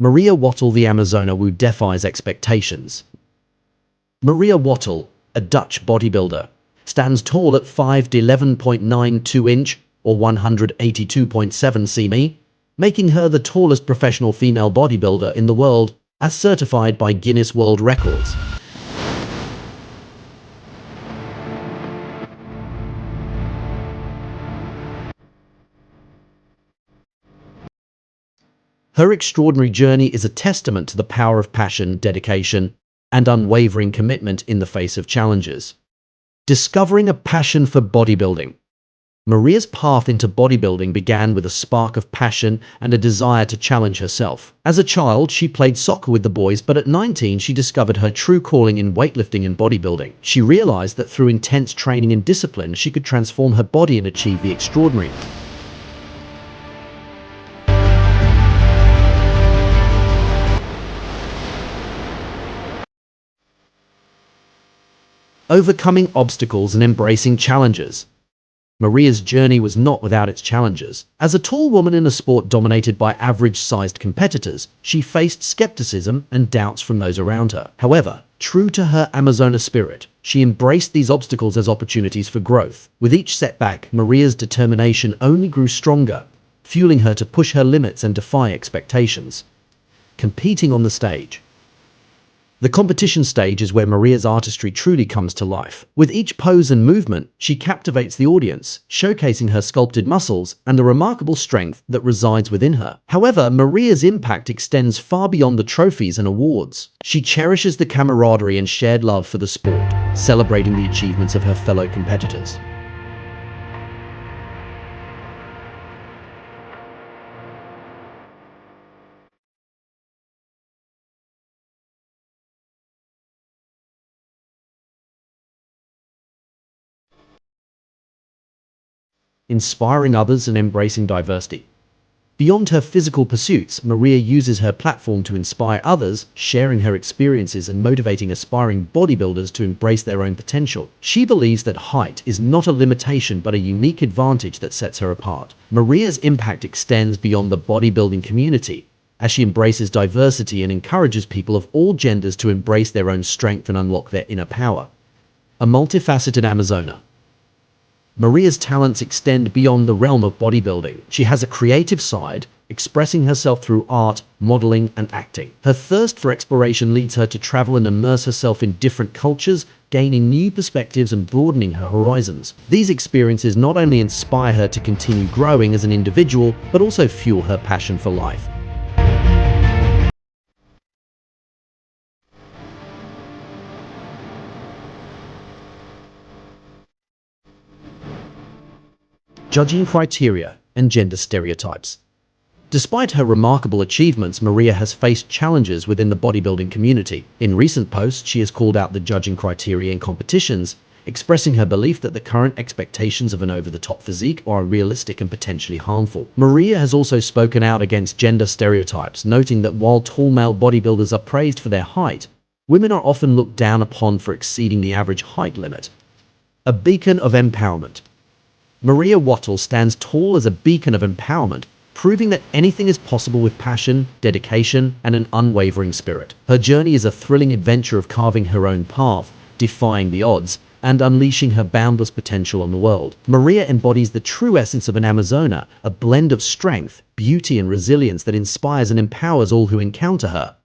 Maria Wattel, the Amazona who defies expectations. Maria Wattel, a Dutch bodybuilder, stands tall at 5'11.92 inch or 182.7 cm, making her the tallest professional female bodybuilder in the world, as certified by Guinness World Records. Her extraordinary journey is a testament to the power of passion, dedication, and unwavering commitment in the face of challenges. Discovering a passion for bodybuilding. Maria's path into bodybuilding began with a spark of passion and a desire to challenge herself. As a child, she played soccer with the boys, but at 19 she discovered her true calling in weightlifting and bodybuilding. She realized that through intense training and discipline, she could transform her body and achieve the extraordinary. Overcoming obstacles and embracing challenges. Maria's journey was not without its challenges. As a tall woman in a sport dominated by average-sized competitors, she faced skepticism and doubts from those around her. However, true to her Amazona spirit, she embraced these obstacles as opportunities for growth. With each setback, Maria's determination only grew stronger, fueling her to push her limits and defy expectations. Competing on the stage. The competition stage is where Maria's artistry truly comes to life. With each pose and movement, she captivates the audience, showcasing her sculpted muscles and the remarkable strength that resides within her. However, Maria's impact extends far beyond the trophies and awards. She cherishes the camaraderie and shared love for the sport, celebrating the achievements of her fellow competitors. Inspiring others and embracing diversity. Beyond her physical pursuits, Maria uses her platform to inspire others, sharing her experiences and motivating aspiring bodybuilders to embrace their own potential. She believes that height is not a limitation but a unique advantage that sets her apart. Maria's impact extends beyond the bodybuilding community, as she embraces diversity and encourages people of all genders to embrace their own strength and unlock their inner power. A multifaceted Amazona. Maria's talents extend beyond the realm of bodybuilding. She has a creative side, expressing herself through art, modeling, and acting. Her thirst for exploration leads her to travel and immerse herself in different cultures, gaining new perspectives and broadening her horizons. These experiences not only inspire her to continue growing as an individual, but also fuel her passion for life. Judging criteria and gender stereotypes. Despite her remarkable achievements, Maria has faced challenges within the bodybuilding community. In recent posts, she has called out the judging criteria in competitions, expressing her belief that the current expectations of an over-the-top physique are unrealistic and potentially harmful. Maria has also spoken out against gender stereotypes, noting that while tall male bodybuilders are praised for their height, women are often looked down upon for exceeding the average height limit. A beacon of empowerment. Maria Wattel stands tall as a beacon of empowerment, proving that anything is possible with passion, dedication, and an unwavering spirit. Her journey is a thrilling adventure of carving her own path, defying the odds, and unleashing her boundless potential on the world. Maria embodies the true essence of an Amazona, a blend of strength, beauty, and resilience that inspires and empowers all who encounter her.